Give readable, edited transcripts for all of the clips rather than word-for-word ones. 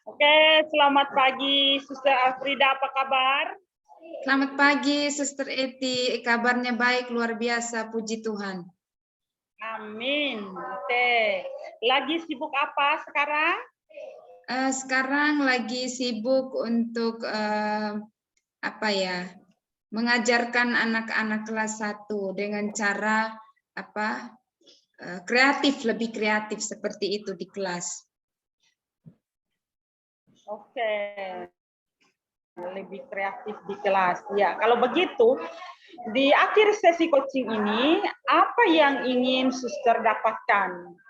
Oke, selamat pagi, Suster Afrida, apa kabar? Selamat pagi, Suster Eti. Kabarnya baik, luar biasa, puji Tuhan. Amin. Oke, lagi sibuk apa sekarang? Sekarang lagi sibuk untuk mengajarkan anak-anak kelas 1 dengan cara kreatif, lebih kreatif seperti itu di kelas. Oke, lebih kreatif di kelas. Ya, kalau begitu, di akhir sesi coaching ini, apa yang ingin Suster dapatkan?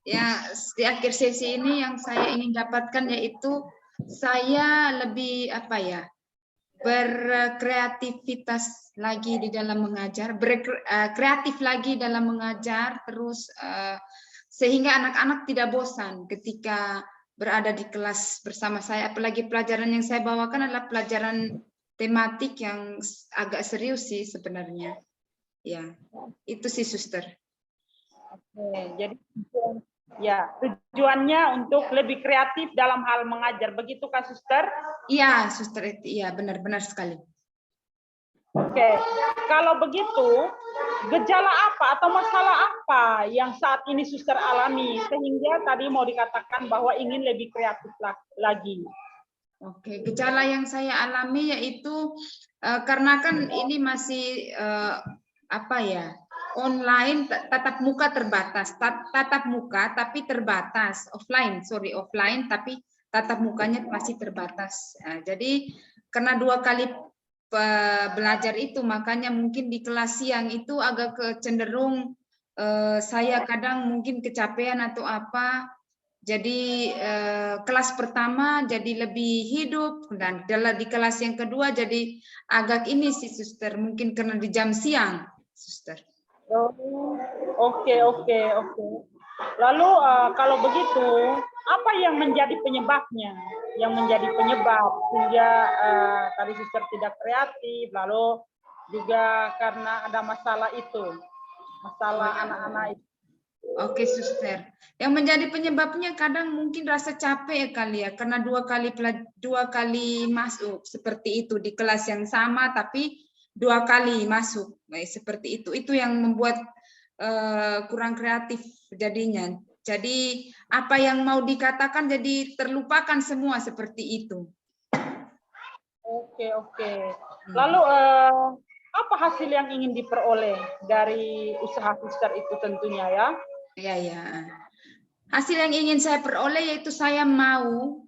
Ya, di akhir sesi ini yang saya ingin dapatkan yaitu saya lebih berkreativitas lagi di dalam mengajar, kreatif lagi dalam mengajar, terus sehingga anak-anak tidak bosan ketika berada di kelas bersama saya. Apalagi pelajaran yang saya bawakan adalah pelajaran tematik yang agak serius sih sebenarnya. Ya, itu sih Suster. Oke, jadi ya tujuannya untuk lebih kreatif dalam hal mengajar, begitu Kak Suster? Iya, Suster, iya benar-benar sekali. Oke, kalau begitu, gejala apa atau masalah apa yang saat ini Suster alami sehingga tadi mau dikatakan bahwa ingin lebih kreatif lagi? Oke, gejala yang saya alami yaitu karena kan ini masih online, tatap muka terbatas, tatap muka tapi terbatas, offline tapi tatap mukanya masih terbatas. Jadi karena 2 kali belajar itu, makanya mungkin di kelas siang itu agak cenderung saya kadang mungkin kecapean atau apa. Jadi kelas pertama jadi lebih hidup, dan di kelas yang kedua jadi agak ini sih Suster, mungkin karena di jam siang, Suster. Oke. Lalu kalau begitu, apa yang menjadi penyebabnya? Yang menjadi penyebab sehingga tadi Suster tidak kreatif, lalu juga karena ada masalah itu, masalah anak-anak itu. Oke, Suster. Yang menjadi penyebabnya kadang mungkin rasa capek kali ya, karena 2 kali masuk seperti itu di kelas yang sama, tapi 2 kali masuk seperti itu. Itu yang membuat kurang kreatif jadinya. Jadi apa yang mau dikatakan jadi terlupakan semua seperti itu. Oke. Lalu apa hasil yang ingin diperoleh dari usaha Suster itu tentunya ya? Ya. Hasil yang ingin saya peroleh yaitu saya mau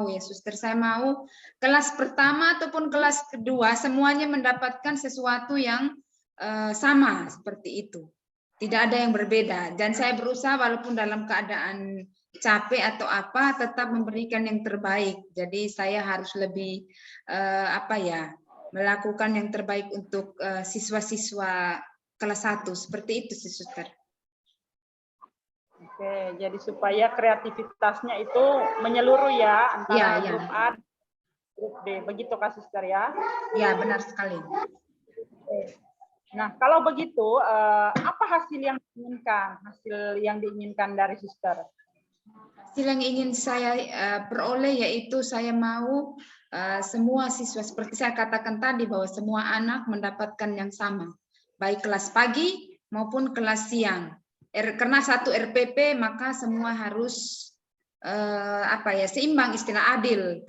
ya Suster, saya mau kelas pertama ataupun kelas kedua semuanya mendapatkan sesuatu yang sama seperti itu. Tidak ada yang berbeda, dan saya berusaha walaupun dalam keadaan capek atau apa tetap memberikan yang terbaik. Jadi saya harus lebih melakukan yang terbaik untuk siswa-siswa kelas 1 seperti itu sih Suster. Oke, jadi supaya kreativitasnya itu menyeluruh ya antara grup A dan grup B, begitu Kak Suster ya? Ya, benar sekali. Oke. Nah, kalau begitu, apa hasil yang diinginkan dari Suster? Hasil yang ingin saya peroleh yaitu saya mau semua siswa, seperti saya katakan tadi, bahwa semua anak mendapatkan yang sama, baik kelas pagi maupun kelas siang. Karena satu RPP, maka semua harus seimbang, istilah adil,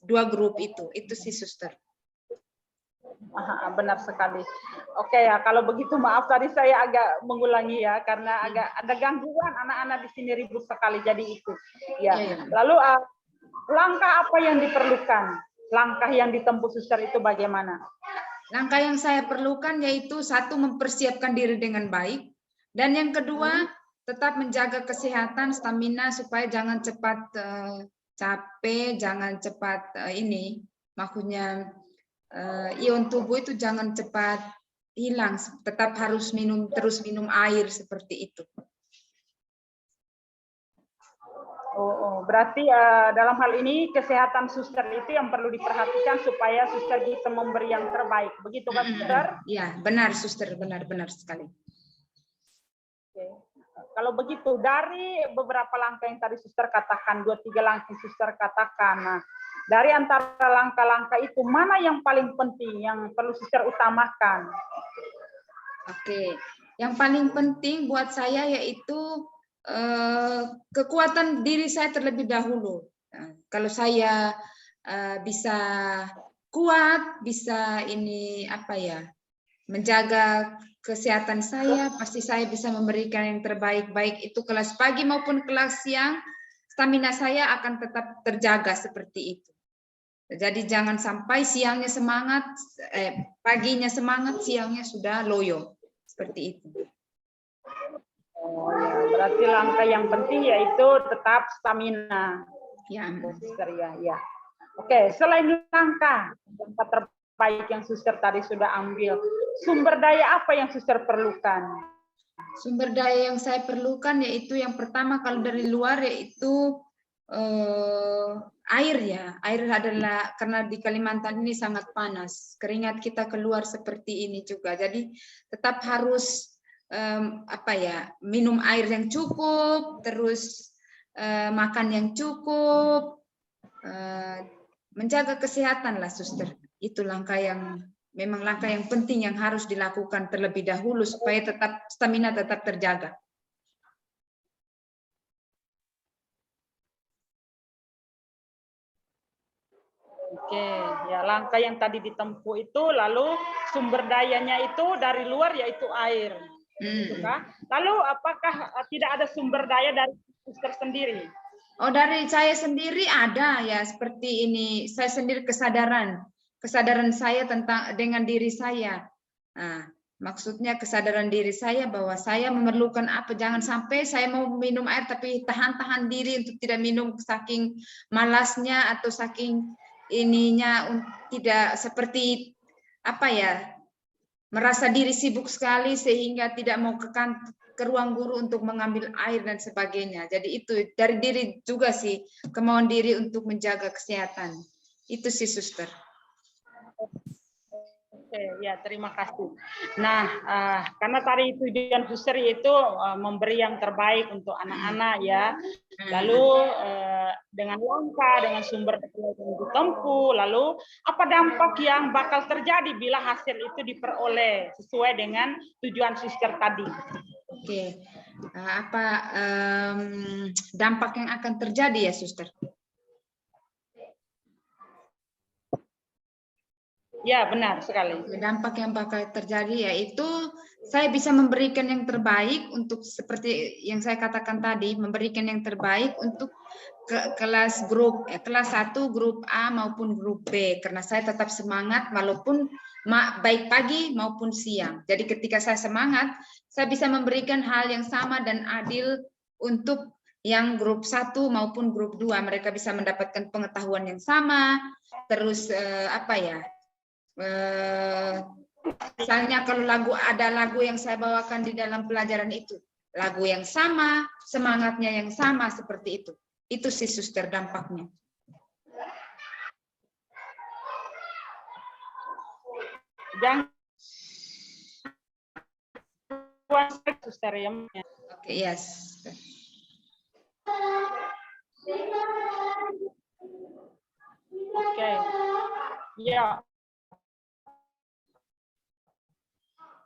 dua grup itu sih Suster. Benar sekali. Oke ya, kalau begitu maaf tadi saya agak mengulangi ya, karena agak ada gangguan, anak-anak di sini ribut sekali, jadi itu. Ya. Lalu langkah apa yang diperlukan? Langkah yang ditempuh Suster itu bagaimana? Langkah yang saya perlukan yaitu satu, mempersiapkan diri dengan baik, dan yang kedua tetap menjaga kesehatan, stamina, supaya jangan cepat capek, jangan cepat maksudnya ion tubuh itu jangan cepat hilang, tetap harus terus minum air seperti itu. Berarti dalam hal ini kesehatan Suster itu yang perlu diperhatikan supaya Suster bisa memberi yang terbaik. Begitu kan Suster? Iya, benar Suster, benar sekali. Oke. kalau begitu dari beberapa langkah yang tadi suster katakan, 2-3 langkah yang suster katakan. Nah, dari antara langkah-langkah itu mana yang paling penting yang perlu suster utamakan? Oke, yang paling penting buat saya yaitu kekuatan diri saya terlebih dahulu. Nah, kalau saya bisa kuat, bisa ini apa ya, menjaga kesehatan saya, pasti saya bisa memberikan yang terbaik, baik itu kelas pagi maupun kelas siang, stamina saya akan tetap terjaga seperti itu. Jadi jangan sampai siangnya semangat, paginya semangat, siangnya sudah loyo, seperti itu. Oh, ya. Berarti langkah yang penting yaitu tetap stamina. Ya, suster ya. Oke, selain langkah terbaik yang suster tadi sudah ambil, sumber daya apa yang suster perlukan? Sumber daya yang saya perlukan yaitu yang pertama kalau dari luar yaitu air ya. Air adalah karena di Kalimantan ini sangat panas. Keringat kita keluar seperti ini juga. Jadi tetap harus minum air yang cukup, terus makan yang cukup, menjaga kesehatan lah suster. Itu langkah yang memang langkah yang penting yang harus dilakukan terlebih dahulu supaya tetap stamina tetap terjaga. Oke, ya langkah yang tadi ditempuh itu, lalu sumber dayanya itu dari luar yaitu air. Lalu apakah tidak ada sumber daya dari suster sendiri? Oh, dari saya sendiri ada ya, seperti ini. Saya sendiri kesadaran saya dengan diri saya. Nah, maksudnya kesadaran diri saya bahwa saya memerlukan apa. Jangan sampai saya mau minum air tapi tahan diri untuk tidak minum saking malasnya atau saking ininya tidak seperti apa ya, merasa diri sibuk sekali sehingga tidak mau ke ruang guru untuk mengambil air dan sebagainya. Jadi itu dari diri juga sih, kemauan diri untuk menjaga kesehatan. Itu sih suster. Oke, ya terima kasih. Nah, karena tadi tujuan suster itu memberi yang terbaik untuk anak-anak ya. Lalu dengan langkah, dengan sumber daya yang ditempuh, lalu apa dampak yang bakal terjadi bila hasil itu diperoleh sesuai dengan tujuan suster tadi? Oke, apa dampak yang akan terjadi ya suster? Ya, benar sekali. Dampak yang bakal terjadi yaitu saya bisa memberikan yang terbaik untuk seperti yang saya katakan tadi, memberikan yang terbaik untuk kelas 1, grup A maupun grup B, karena saya tetap semangat walaupun baik pagi maupun siang. Jadi ketika saya semangat, saya bisa memberikan hal yang sama dan adil untuk yang grup 1 maupun grup 2. Mereka bisa mendapatkan pengetahuan yang sama, terus misalnya kalau ada lagu yang saya bawakan di dalam pelajaran itu, lagu yang sama, semangatnya yang sama, seperti itu. Itu sih suster dampaknya. Jangan suster ya. Oke, yes. Oke. Ya.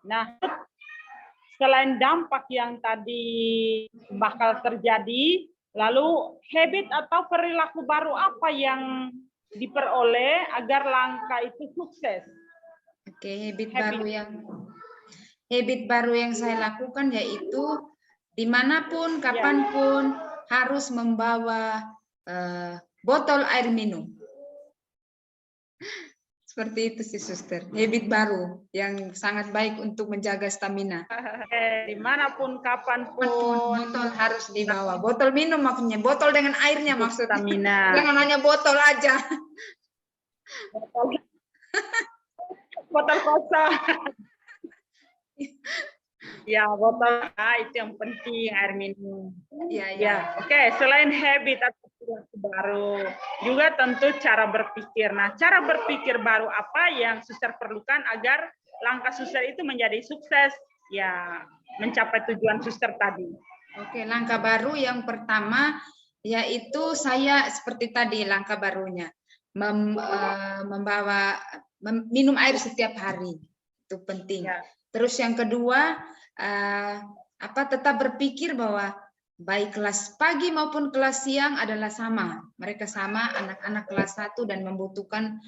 Nah, selain dampak yang tadi bakal terjadi, lalu habit atau perilaku baru apa yang diperoleh agar langkah itu sukses? Oke, habit baru yang saya lakukan yaitu dimanapun, kapanpun harus membawa botol air minum. Seperti itu sih suster, habit baru yang sangat baik untuk menjaga stamina. Dimanapun, kapanpun, botol harus dibawa. Botol minum maksudnya, botol dengan airnya maksudnya. Stamina. Jangan hanya botol aja. Botol kosong. Ya, botol itu yang penting, air minum. Ya. Oke, selain habit atau perilaku baru, juga tentu cara berpikir. Nah, cara berpikir baru apa yang suster perlukan agar langkah suster itu menjadi sukses, ya mencapai tujuan suster tadi? Oke, langkah baru yang pertama yaitu saya seperti tadi langkah barunya minum air setiap hari, itu penting. Ya. Terus yang kedua tetap berpikir bahwa baik kelas pagi maupun kelas siang adalah sama, mereka sama, anak-anak kelas 1 dan membutuhkan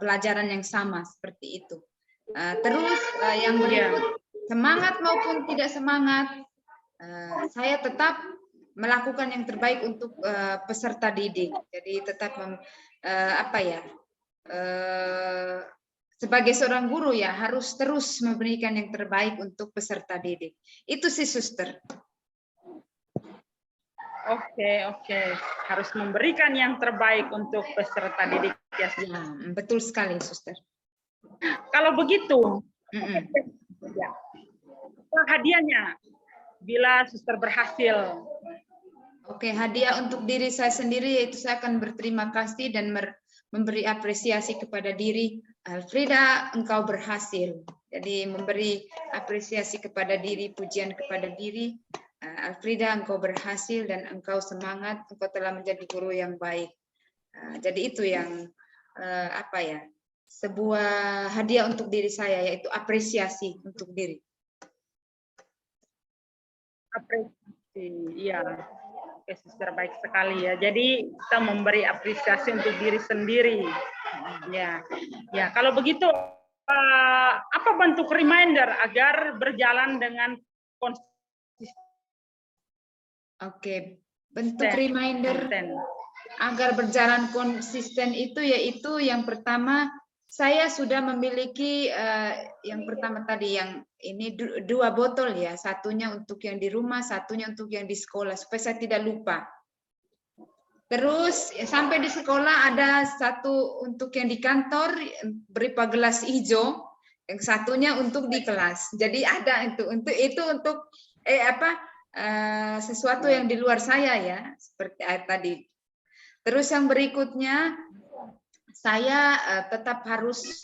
pelajaran yang sama seperti itu. Terus yang berikut, semangat maupun tidak semangat, saya tetap melakukan yang terbaik untuk peserta didik. Jadi tetap sebagai seorang guru ya harus terus memberikan yang terbaik untuk peserta didik. Itu sih, Suster. Oke. Harus memberikan yang terbaik untuk peserta didik. Ya, betul sekali, Suster. Kalau begitu, ya, hadiahnya bila Suster berhasil. Oke, hadiah untuk diri saya sendiri yaitu saya akan berterima kasih dan memberi apresiasi kepada diri. Alfrida, engkau berhasil. Jadi memberi apresiasi kepada diri, pujian kepada diri. Alfrida, engkau berhasil dan engkau semangat, engkau telah menjadi guru yang baik. Jadi itu yang sebuah hadiah untuk diri saya, yaitu apresiasi untuk diri. Apresiasi, iya. Oke, Suster, baik sekali ya. Jadi kita memberi apresiasi untuk diri sendiri. Ya. Kalau begitu, apa bentuk reminder agar berjalan dengan konsisten? Oke, bentuk reminder agar berjalan konsisten itu yaitu yang pertama, saya sudah memiliki yang pertama tadi yang ini 2 botol ya, satunya untuk yang di rumah, satunya untuk yang di sekolah supaya saya tidak lupa. Terus sampai di sekolah ada satu untuk yang di kantor berupa gelas hijau, yang satunya untuk di kelas. Jadi ada itu untuk sesuatu yang di luar saya ya, seperti tadi. Terus yang berikutnya saya tetap harus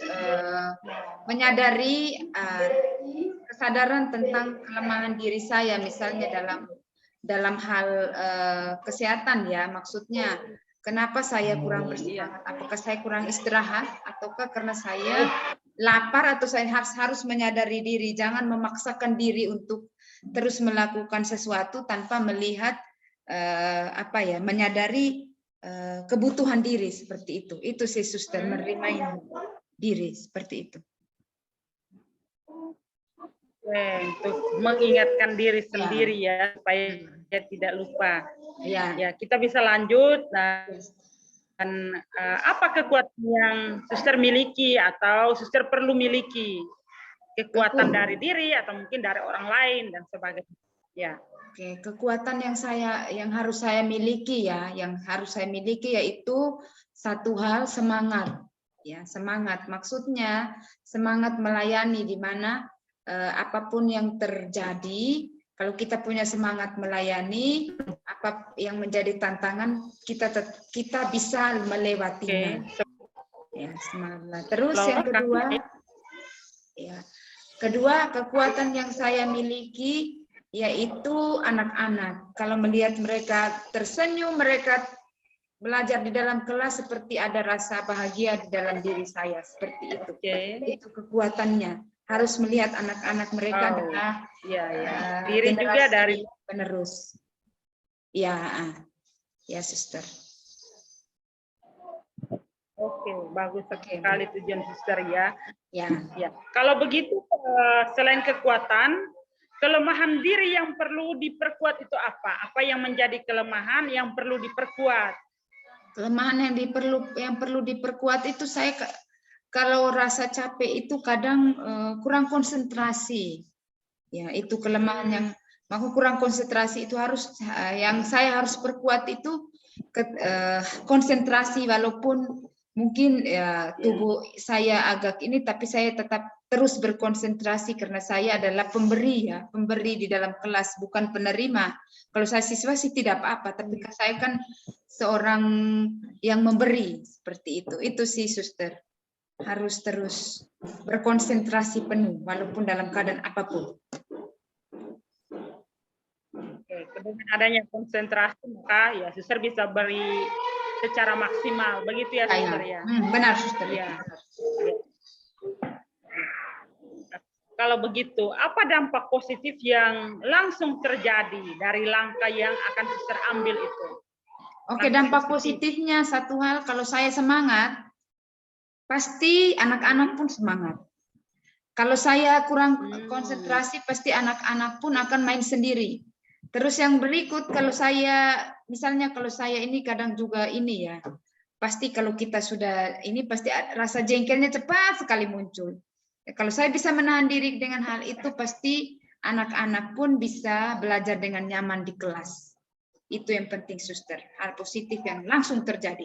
menyadari kesadaran tentang kelemahan diri saya, misalnya dalam hal kesehatan ya, maksudnya kenapa saya kurang bersemangat, apakah saya kurang istirahat ataukah karena saya lapar, atau saya harus menyadari diri, jangan memaksakan diri untuk terus melakukan sesuatu tanpa melihat menyadari kebutuhan diri seperti itu sih, Suster, menerima diri seperti itu. Untuk mengingatkan diri sendiri ya supaya tidak lupa. Ya, kita bisa lanjut dan apa kekuatan yang Suster miliki atau Suster perlu miliki? Kekuatan dari diri atau mungkin dari orang lain dan sebagainya. Ya. Oke, kekuatan yang harus saya miliki yaitu satu hal, semangat. Ya, semangat. Maksudnya semangat melayani, di mana apapun yang terjadi, kalau kita punya semangat melayani, apa yang menjadi tantangan kita bisa melewatinya. Ya, semangat. Terus yang kedua, kekuatan yang saya miliki yaitu anak-anak. Kalau melihat mereka tersenyum, mereka belajar di dalam kelas, seperti ada rasa bahagia di dalam diri saya, seperti itu. Itu kekuatannya. Harus melihat anak-anak mereka adalah diri juga dari penerus. Ya, Suster. Oke, bagus sekali tujuan Suster ya. Ya. Kalau begitu, selain kekuatan, kelemahan diri yang perlu diperkuat itu apa? Apa yang menjadi kelemahan yang perlu diperkuat? Kelemahan yang perlu diperkuat itu saya kalau rasa capek itu kadang kurang konsentrasi. Ya, itu kelemahan yang aku kurang konsentrasi, itu yang saya harus perkuat itu konsentrasi, walaupun mungkin tubuh saya agak ini, tapi saya tetap terus berkonsentrasi karena saya adalah pemberi di dalam kelas, bukan penerima. Kalau saya siswa sih tidak apa-apa, tapi saya kan seorang yang memberi, seperti itu. Itu sih, Suster. Harus terus berkonsentrasi penuh walaupun dalam keadaan apapun. Dengan adanya konsentrasi maka ya suster bisa beri secara maksimal, begitu ya suster ya. Benar suster. Ya. Kalau begitu, apa dampak positif yang langsung terjadi dari langkah yang akan suster ambil itu? Oke, dampak positifnya satu hal, kalau saya semangat, pasti anak-anak pun semangat. Kalau saya kurang konsentrasi, pasti anak-anak pun akan main sendiri. Terus yang berikut, kalau saya, misalnya kalau saya ini kadang juga ini ya, pasti kalau kita sudah ini pasti rasa jengkelnya cepat sekali muncul. Kalau saya bisa menahan diri dengan hal itu, pasti anak-anak pun bisa belajar dengan nyaman di kelas. Itu yang penting, suster. Hal positif yang langsung terjadi.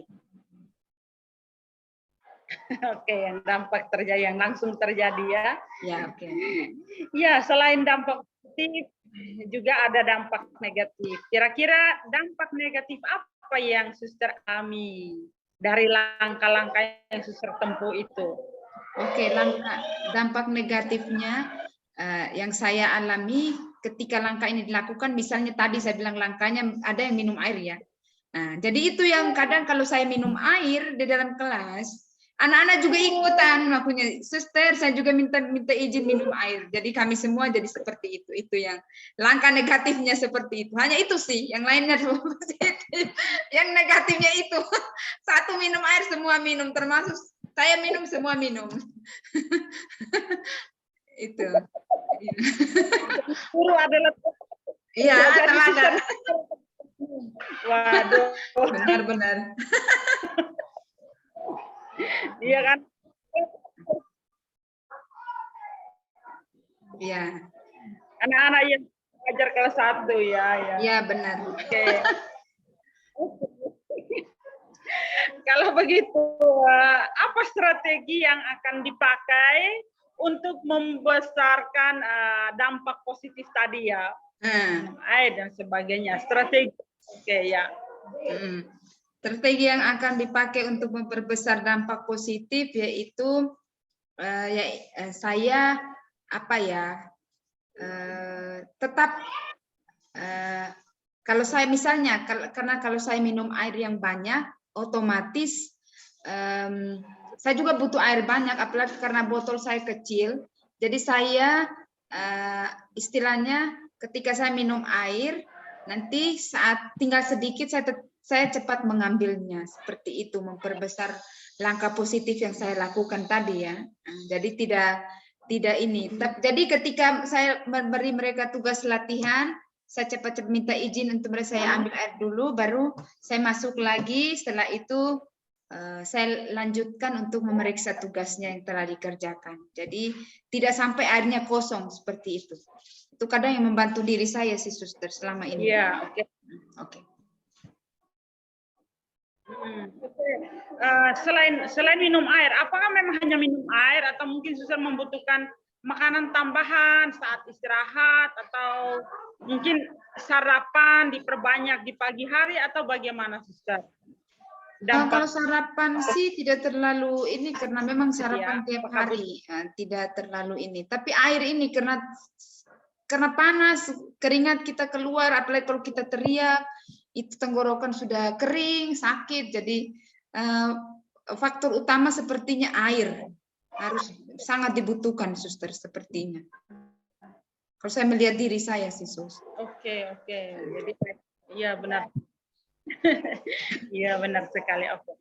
Oke, yang dampak terjadi, yang langsung terjadi ya. Ya, oke. Ya, selain dampak positif, juga ada dampak negatif. Kira-kira dampak negatif apa yang suster alami dari langkah-langkah yang suster tempuh itu? Oke, dampak negatifnya yang saya alami ketika langkah ini dilakukan, misalnya tadi saya bilang langkahnya ada yang minum air ya. Nah, jadi itu yang kadang kalau saya minum air di dalam kelas, anak-anak juga ikutan ngakunya, suster saya juga minta izin minum air. Jadi kami semua jadi seperti itu. Itu yang langkah negatifnya seperti itu. Hanya itu sih, yang lainnya positif. Yang negatifnya itu satu minum air semua minum, termasuk saya minum semua minum. Itu. Guru adalah iya, teladan. Waduh. Benar-benar. Iya kan? Iya. Anak-anak yang belajar kelas 1 ya. Iya, benar. Oke. Kalau begitu, apa strategi yang akan dipakai untuk membesarkan dampak positif tadi ya? Air dan sebagainya. Strategi. Oke ya. Strategi yang akan dipakai untuk memperbesar dampak positif yaitu saya tetap kalau saya misalnya karena kalau saya minum air yang banyak, otomatis saya juga butuh air banyak, apalagi karena botol saya kecil. Jadi saya istilahnya ketika saya minum air, nanti saat tinggal sedikit saya cepat mengambilnya. Seperti itu, memperbesar langkah positif yang saya lakukan tadi ya. Jadi tidak ini. Jadi ketika saya memberi mereka tugas latihan, saya cepat-cepat minta izin untuk mereka, saya ambil air dulu, baru saya masuk lagi. Setelah itu saya lanjutkan untuk memeriksa tugasnya yang telah dikerjakan. Jadi tidak sampai airnya kosong seperti itu. Itu kadang yang membantu diri saya sih, suster, selama ini. Iya, oke. Oke. Selain minum air, apakah memang hanya minum air atau mungkin suster membutuhkan makanan tambahan saat istirahat atau mungkin sarapan diperbanyak di pagi hari atau bagaimana suster? Kalau sarapan sih tidak terlalu ini karena memang sarapan tiap hari tidak terlalu ini. Tapi air ini karena panas, keringat kita keluar, apalagi kalau kita teriak, itu tenggorokan sudah kering, sakit. Jadi faktor utama sepertinya air harus sangat dibutuhkan, suster, sepertinya. Kalau saya melihat diri saya sih, sus. Oke. Jadi iya benar. Iya benar sekali. Oke.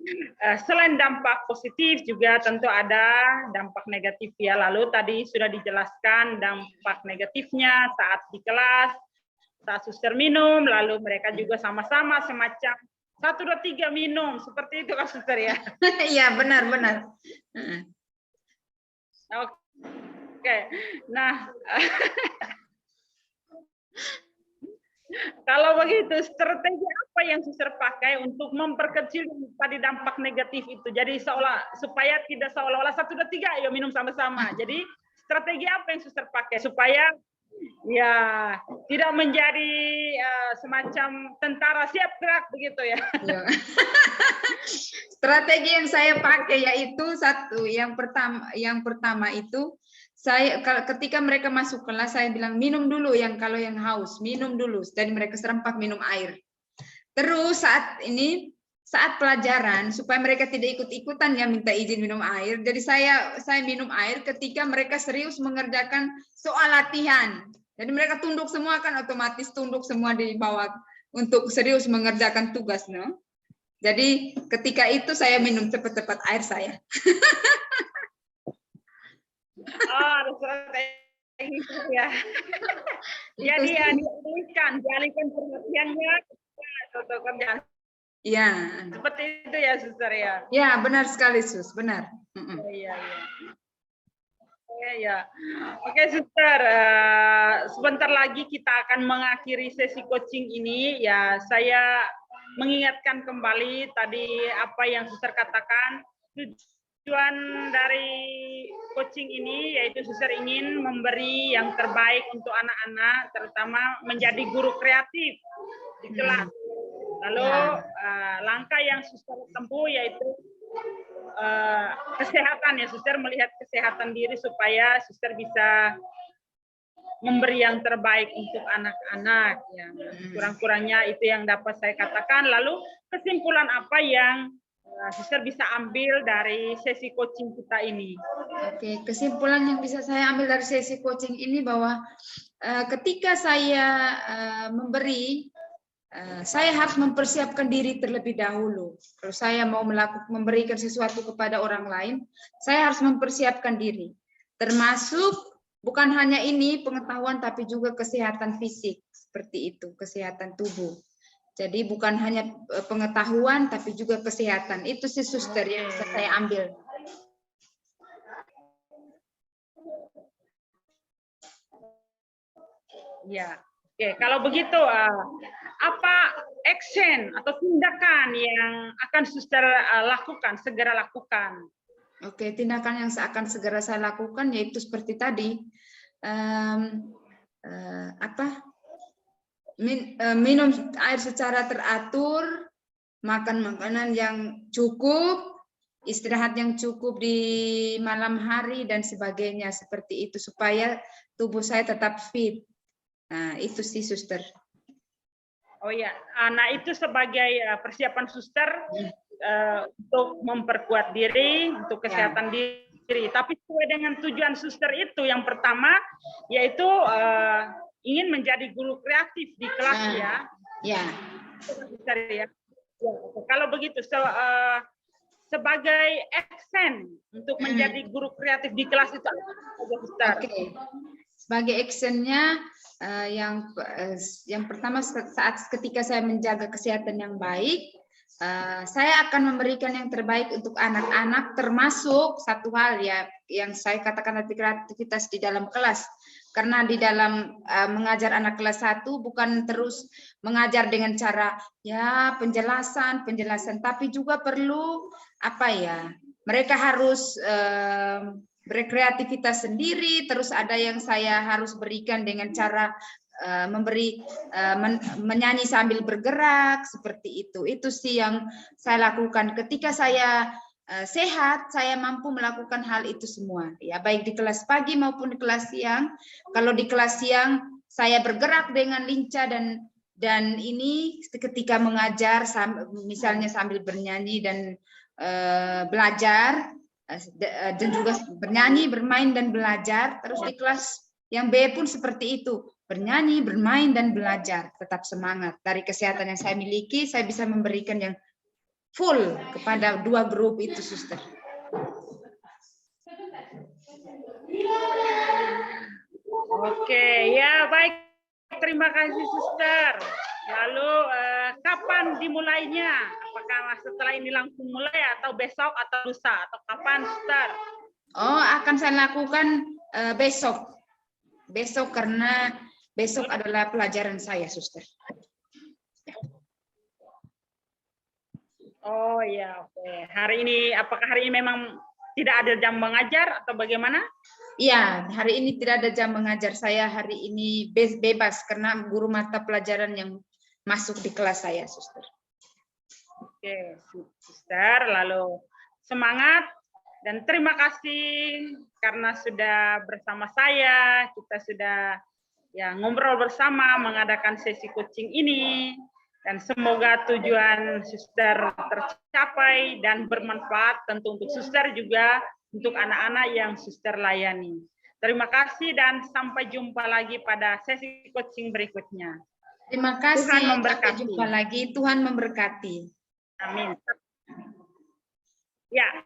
Selain dampak positif juga tentu ada dampak negatif ya. Lalu tadi sudah dijelaskan dampak negatifnya saat di kelas, saat suster minum, lalu mereka juga sama-sama semacam 1, 2, 3 minum, seperti itu kan suster ya? Iya benar. Oke. Nah, kalau begitu, strategi apa yang suster pakai untuk memperkecil tadi dampak negatif itu? Jadi supaya tidak seolah-olah 1, 2, 3, ayo minum sama-sama. Jadi strategi apa yang suster pakai supaya ya tidak menjadi semacam tentara siap gerak begitu ya? Strategi yang saya pakai yaitu satu, yang pertama itu ketika mereka masuk kelas, saya bilang minum dulu kalau yang haus, minum dulu. Jadi mereka serempak minum air. Terus saat pelajaran, supaya mereka tidak ikut-ikutan ya minta izin minum air. Jadi saya minum air ketika mereka serius mengerjakan soal latihan. Jadi mereka tunduk semua, kan otomatis tunduk semua di bawah untuk serius mengerjakan tugas, no? Jadi ketika itu saya minum cepat-cepat air saya. Oh, harus kayak gitu ya. Jadi ya dialihkan perhatiannya ke kerjaan. Iya. Seperti itu ya, Suster ya. Ya, benar sekali, Sus, benar. Iya. Ya. Oke, Suster. Sebentar lagi kita akan mengakhiri sesi coaching ini. Ya, saya mengingatkan kembali tadi apa yang Suster katakan. Tujuan dari coaching ini yaitu Suster ingin memberi yang terbaik untuk anak-anak, terutama menjadi guru kreatif di kelas. Lalu langkah yang Suster tempuh yaitu kesehatan ya, Suster melihat kesehatan diri supaya Suster bisa memberi yang terbaik untuk anak-anak. Ya, kurang-kurangnya itu yang dapat saya katakan. Lalu kesimpulan apa yang Suster bisa ambil dari sesi coaching kita ini? Oke, kesimpulan yang bisa saya ambil dari sesi coaching ini bahwa ketika saya memberi, saya harus mempersiapkan diri terlebih dahulu. Kalau saya mau memberikan sesuatu kepada orang lain, saya harus mempersiapkan diri. Termasuk bukan hanya ini pengetahuan, tapi juga kesehatan fisik, seperti itu, kesehatan tubuh. Jadi bukan hanya pengetahuan, tapi juga kesehatan. Itu sih, Suster, yang bisa saya ambil. Ya, oke. Kalau begitu, apa action atau tindakan yang akan Suster lakukan, segera lakukan? Oke, tindakan yang akan segera saya lakukan yaitu seperti tadi, minum air secara teratur, makan makanan yang cukup, istirahat yang cukup di malam hari dan sebagainya, seperti itu supaya tubuh saya tetap fit. Nah, itu sih, Suster. Oh ya, nah itu sebagai persiapan Suster untuk memperkuat diri, untuk kesehatan diri. Tapi sesuai dengan tujuan Suster itu, yang pertama yaitu ingin menjadi guru kreatif di kelas ya. Ya. Kalau begitu, sebagai action untuk menjadi guru kreatif di kelas itu apa, Suster? Oke. Sebagai actionnya yang pertama, saat ketika saya menjaga kesehatan yang baik, saya akan memberikan yang terbaik untuk anak-anak, termasuk satu hal ya yang saya katakan tadi, kreativitas di dalam kelas. Karena di dalam mengajar anak kelas 1 bukan terus mengajar dengan cara ya penjelasan, tapi juga perlu mereka harus berkreativitas sendiri. Terus ada yang saya harus berikan dengan cara menyanyi sambil bergerak, seperti itu. Itu sih yang saya lakukan. Ketika saya sehat, saya mampu melakukan hal itu semua. Ya, baik di kelas pagi maupun di kelas siang. Kalau di kelas siang saya bergerak dengan lincah dan ini ketika mengajar, misalnya sambil bernyanyi dan belajar, dan juga bernyanyi, bermain dan belajar. Terus di kelas yang B pun seperti itu, bernyanyi, bermain dan belajar, tetap semangat. Dari kesehatan yang saya miliki, saya bisa memberikan yang full kepada dua grup itu, Suster. Oke, ya baik. Terima kasih, Suster. Lalu kapan dimulainya? Apakah setelah ini langsung mulai atau besok atau lusa atau kapan, Suster? Oh, akan saya lakukan besok. Besok karena besok adalah pelajaran saya, Suster. Oh ya, oke. Hari ini, apakah hari ini memang tidak ada jam mengajar atau bagaimana? Iya, hari ini tidak ada jam mengajar. Saya hari ini bebas karena guru mata pelajaran yang masuk di kelas saya, Suster. Oke, Suster. Lalu semangat Dan terima kasih karena sudah bersama saya, kita sudah ya ngobrol bersama, mengadakan sesi coaching ini, dan semoga tujuan suster tercapai dan bermanfaat tentu untuk suster juga untuk anak-anak yang suster layani. Terima kasih dan sampai jumpa lagi pada sesi coaching berikutnya. Terima kasih. Tuhan memberkati. Sampai jumpa lagi. Tuhan memberkati. Amin. Ya.